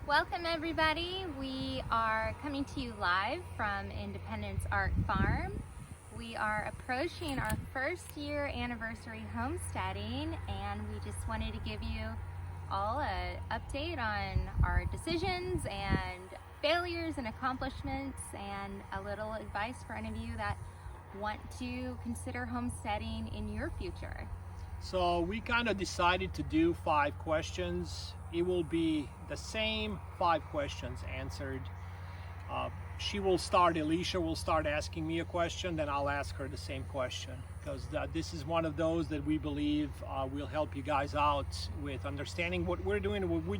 Welcome everybody. We are coming to you live from Independence Art Farm. We are approaching our first year anniversary homesteading, and we just wanted to give you all an update on our decisions and failures and accomplishments, and a little advice for any of you that want to consider homesteading in your future. So we kind of decided to do 5 questions. It will be the same 5 questions answered. Alicia will start asking me a question, then I'll ask her the same question, because this is one of those that we believe will help you guys out with understanding what we're doing and what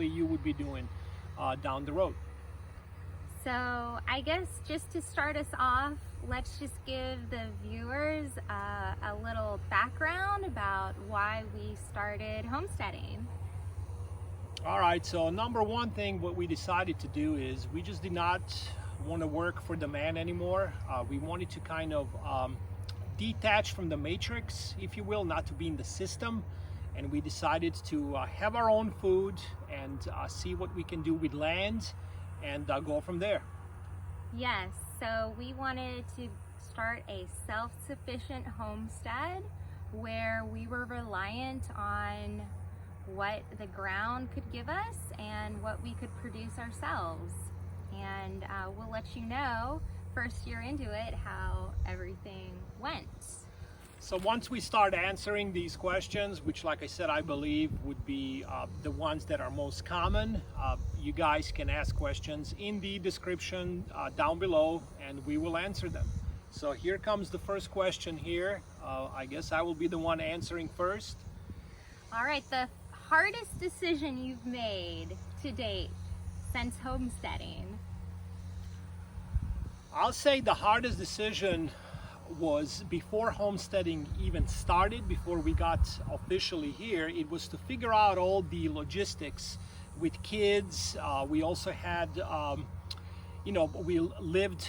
you would be doing down the road. So I guess just to start us off, let's just give the viewers a little background about why we started homesteading. All right, so number one thing what we decided to do is we just did not want to work for the man anymore. We wanted to kind of detach from the matrix, if you will, not to be in the system. And we decided to have our own food and see what we can do with land and go from there. Yes, so we wanted to start a self-sufficient homestead where we were reliant on what the ground could give us and what we could produce ourselves. And we'll let you know first year into it how everything went. So once we start answering these questions, which like I said, I believe would be the ones that are most common, you guys can ask questions in the description down below and we will answer them. So here comes the first question here. I guess I will be the one answering first. All right, the hardest decision you've made to date since homesteading? I'll say the hardest decision was before homesteading even started, before we got officially here. It was to figure out all the logistics with kids. We also had, we lived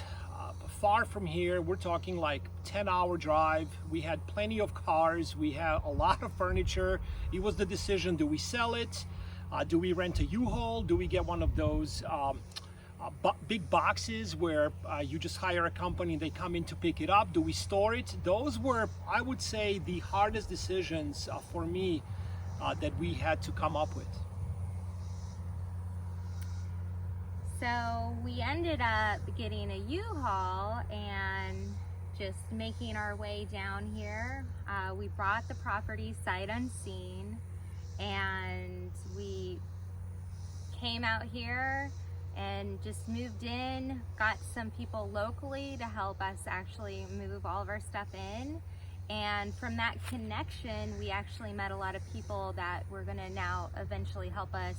far from here. We're talking like 10-hour drive. We had plenty of cars. We had a lot of furniture. It was the decision, do we sell it? Do we rent a U-Haul? Do we get one of those big boxes where you just hire a company and they come in to pick it up? Do we store it? Those were, I would say, the hardest decisions for me that we had to come up with. So we ended up getting a U-Haul and just making our way down here. We bought the property sight unseen, and we came out here and just moved in, got some people locally to help us actually move all of our stuff in. And from that connection, we actually met a lot of people that were gonna now eventually help us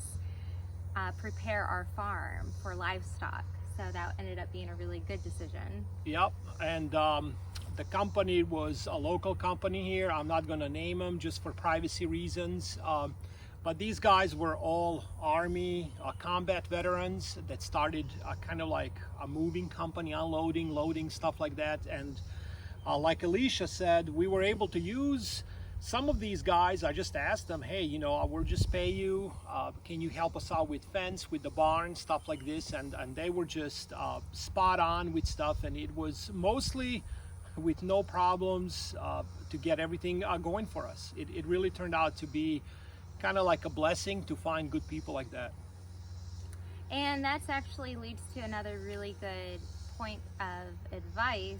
prepare our farm for livestock. So that ended up being a really good decision. Yep, and the company was a local company here. I'm not gonna name them just for privacy reasons. But these guys were all Army combat veterans that started kind of like a moving company, unloading, loading, stuff like that. And like Alicia said, we were able to use some of these guys. I just asked them, hey, we'll just pay you. Can you help us out with fence, with the barn, stuff like this? And they were just spot on with stuff. And it was mostly with no problems to get everything going for us. It really turned out to be kind of like a blessing to find good people like that. And that's actually leads to another really good point of advice,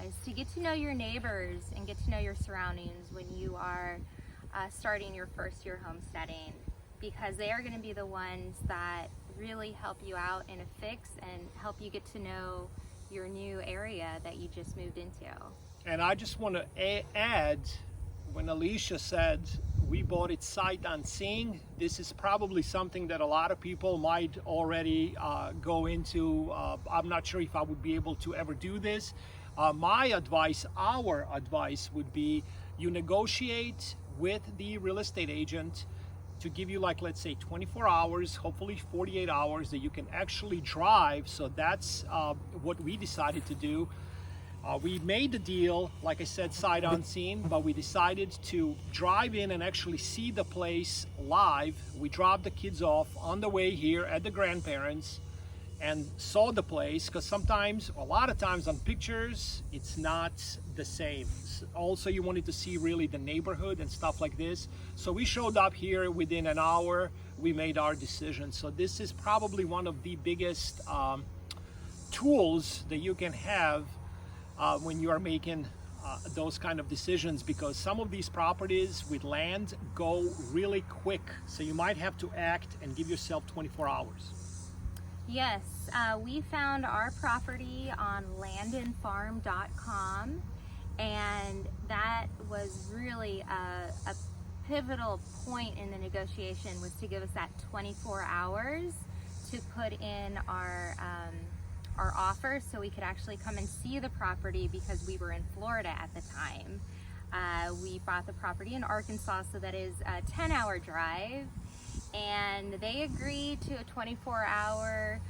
is to get to know your neighbors and get to know your surroundings when you are starting your first year homesteading, because they are going to be the ones that really help you out in a fix and help you get to know your new area that you just moved into. And I just want to add, when Alicia said we bought it sight unseen, this is probably something that a lot of people might already go into. I'm not sure if I would be able to ever do this. My advice, our advice would be you negotiate with the real estate agent to give you, like, let's say 24 hours, hopefully 48 hours that you can actually drive. So that's what we decided to do. We made the deal, like I said, sight unseen, but we decided to drive in and actually see the place live. We dropped the kids off on the way here at the grandparents and saw the place, because sometimes, a lot of times on pictures, it's not the same. Also, you wanted to see really the neighborhood and stuff like this. So we showed up here within an hour, we made our decision. So this is probably one of the biggest tools that you can have when you are making those kind of decisions, because some of these properties with land go really quick. So you might have to act and give yourself 24 hours. Yes, we found our property on landandfarm.com, and that was really a pivotal point in the negotiation, was to give us that 24 hours to put in our offer so we could actually come and see the property, because we were in Florida at the time. We bought the property in Arkansas, so that is a 10-hour drive, and they agreed to a 24-hour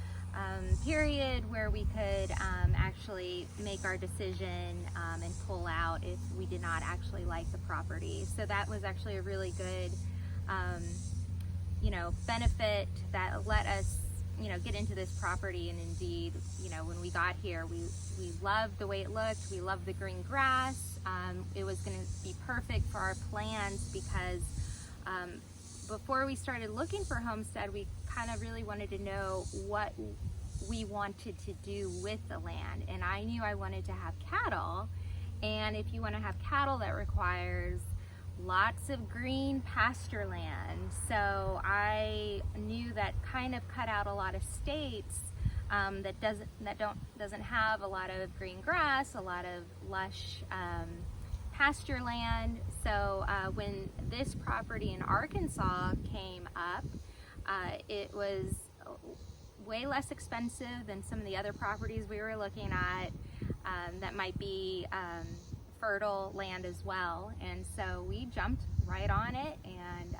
period where we could actually make our decision and pull out if we did not actually like the property. So that was actually a really good benefit that let us get into this property. And indeed, when we got here, we loved the way it looked. We loved the green grass. It was going to be perfect for our plans, because before we started looking for homestead, we kind of really wanted to know what we wanted to do with the land. And I knew I wanted to have cattle, and if you want to have cattle, that requires lots of green pasture land. So I knew that kind of cut out a lot of states that doesn't have a lot of green grass, a lot of lush pasture land. So when this property in Arkansas came up, it was way less expensive than some of the other properties we were looking at that might be fertile land as well. And so we jumped right on it, and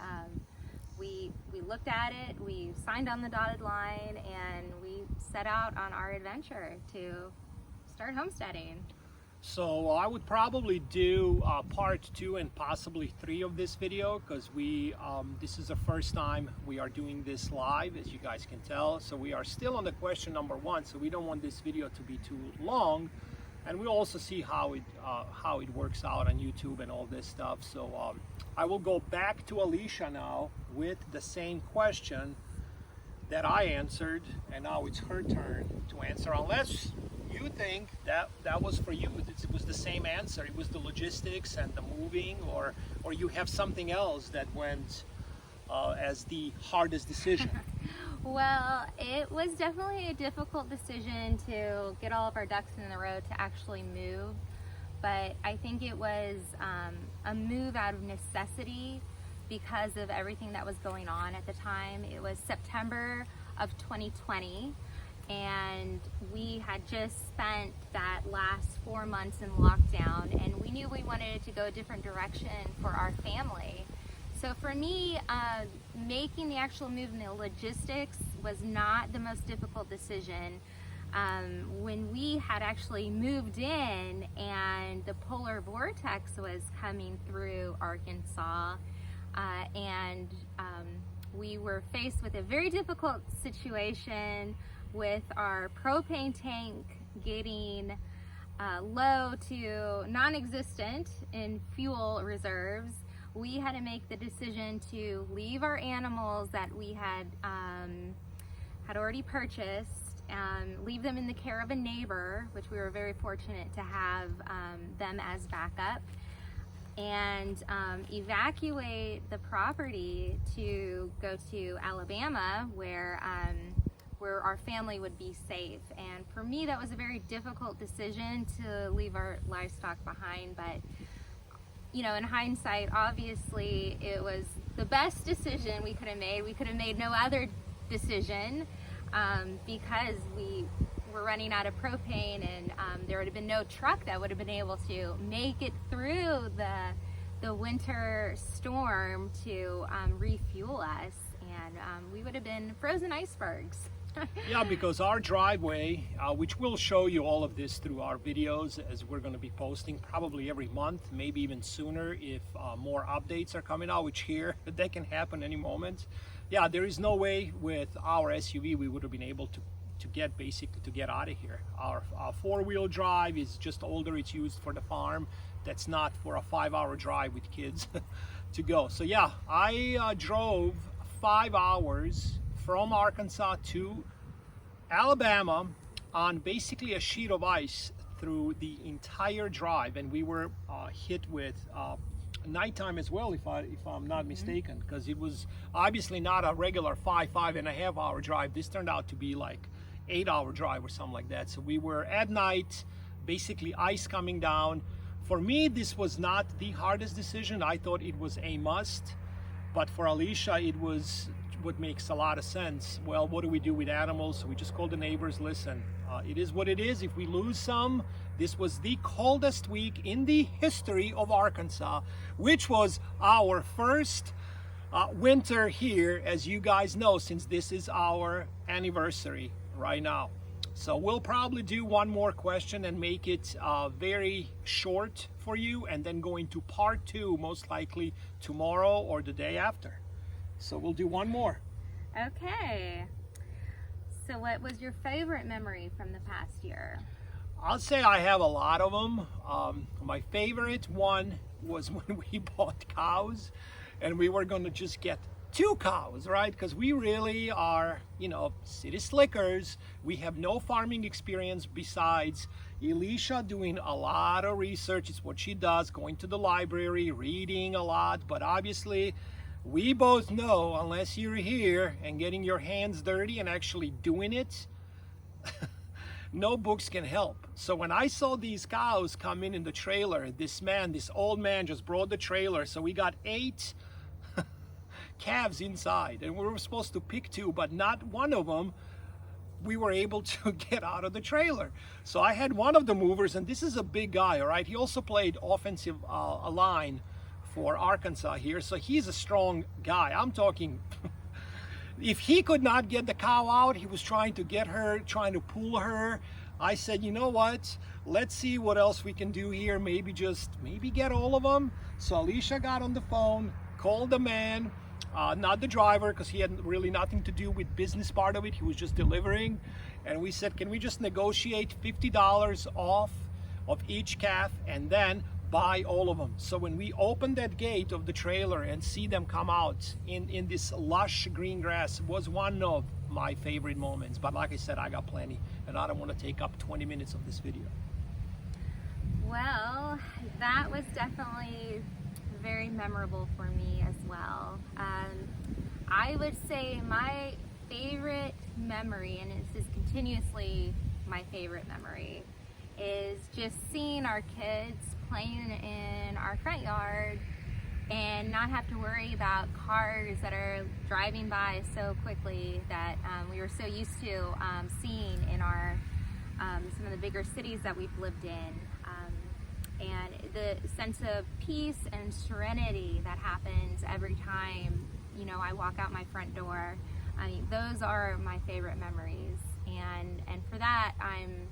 we looked at it, we signed on the dotted line, and we set out on our adventure to start homesteading. So I would probably do part 2 and possibly 3 of this video, because this is the first time we are doing this live, as you guys can tell. So we are still on the question number 1, so we don't want this video to be too long, and we'll also see how it works out on YouTube and all this stuff. So I will go back to Alicia now with the same question that I answered, and now it's her turn to answer, unless you think that was for you. It was the same answer. It was the logistics and the moving, or you have something else that went as the hardest decision. Well, it was definitely a difficult decision to get all of our ducks in the row to actually move, but I think it was a move out of necessity because of everything that was going on at the time. It was September of 2020. And we had just spent that last 4 months in lockdown, and we knew we wanted to go a different direction for our family. So for me, making the actual move and the logistics was not the most difficult decision. When we had actually moved in and the polar vortex was coming through Arkansas, and we were faced with a very difficult situation with our propane tank getting low to non-existent in fuel reserves. We had to make the decision to leave our animals that we had already purchased, leave them in the care of a neighbor, which we were very fortunate to have them as backup, and evacuate the property to go to Alabama, where our family would be safe. And for me, that was a very difficult decision to leave our livestock behind, but in hindsight, obviously it was the best decision we could have made. We could have made no other decision because we were running out of propane, and there would have been no truck that would have been able to make it through the winter storm to refuel us, and we would have been frozen icebergs. Yeah, because our driveway, which we'll show you all of this through our videos as we're going to be posting probably every month, maybe even sooner if more updates are coming out, which here, that can happen any moment. Yeah, there is no way with our SUV we would have been able to get out of here. Our four-wheel drive is just older. It's used for the farm. That's not for a 5-hour drive with kids to go. So yeah, I drove 5 hours from Arkansas to Alabama on basically a sheet of ice through the entire drive, and we were hit with nighttime as well, if I'm not mistaken, because it was obviously not a regular 5.5 hour drive. This turned out to be like 8-hour drive or something like that. So we were at night, basically ice coming down. For me, this was not the hardest decision. I thought it was a must, but for Alicia, it was what makes a lot of sense. Well, what do we do with animals? So we just called the neighbors. Listen, it is what it is. If we lose some, this was the coldest week in the history of Arkansas, which was our first winter here, as you guys know, since this is our anniversary right now. So we'll probably do one more question and make it very short for you, and then go into part 2 most likely tomorrow or the day after. So we'll do one more. Okay. So what was your favorite memory from the past year? I'll say I have a lot of them. My favorite one was when we bought cows, and we were going to just get 2 cows, right? Because we really are, you know, city slickers. We have no farming experience besides Alicia doing a lot of research. It's what she does, going to the library, reading a lot. But obviously, we both know, unless you're here and getting your hands dirty and actually doing it, no books can help. So when I saw these cows come in the trailer, this old man just brought the trailer. So we got 8 calves inside, and we were supposed to pick 2, but not one of them we were able to get out of the trailer. So I had one of the movers, and this is a big guy, all right? He also played offensive line for Arkansas here, so he's a strong guy. I'm talking, if he could not get the cow out, he was trying to get her, trying to pull her. I said, you know what? Let's see what else we can do here. Maybe get all of them. So Alicia got on the phone, called the man, not the driver, because he had really nothing to do with business part of it. He was just delivering. And we said, can we just negotiate $50 off of each calf and then buy all of them? So when we opened that gate of the trailer and see them come out in this lush green grass, was one of my favorite moments. But like I said, I got plenty, and I don't want to take up 20 minutes of this video. Well, that was definitely very memorable for me as well. I would say my favorite memory, and this is continuously my favorite memory, is just seeing our kids playing in our front yard and not have to worry about cars that are driving by so quickly that we were so used to seeing in our some of the bigger cities that we've lived in. And the sense of peace and serenity that happens every time, you know, I walk out my front door. I mean, those are my favorite memories, and for that, I'm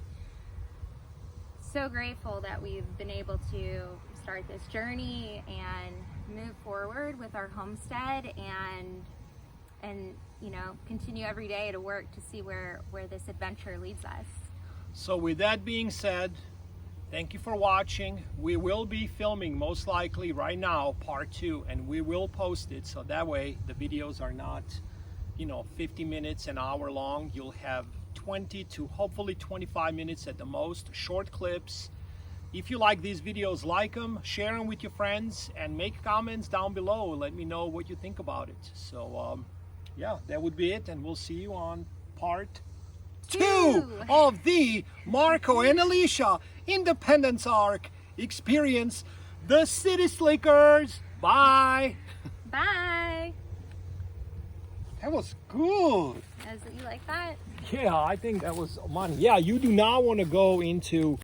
so grateful that we've been able to start this journey and move forward with our homestead, and you know, continue every day to work to see where this adventure leads us. So with that being said, thank you for watching. We will be filming most likely right now part 2, and we will post it, so that way the videos are not, you know, 50 minutes, an hour long. You'll have 20 to hopefully 25 minutes at the most, short clips. If you like these videos, like them, share them with your friends, and make comments down below. Let me know what you think about it. So yeah, that would be it, and we'll see you on part 2 of the Marco and Alicia Independence Arc Experience, the City Slickers. Bye. Bye. That was good. You like that? Yeah, I think that was money. Yeah, you do not want to go into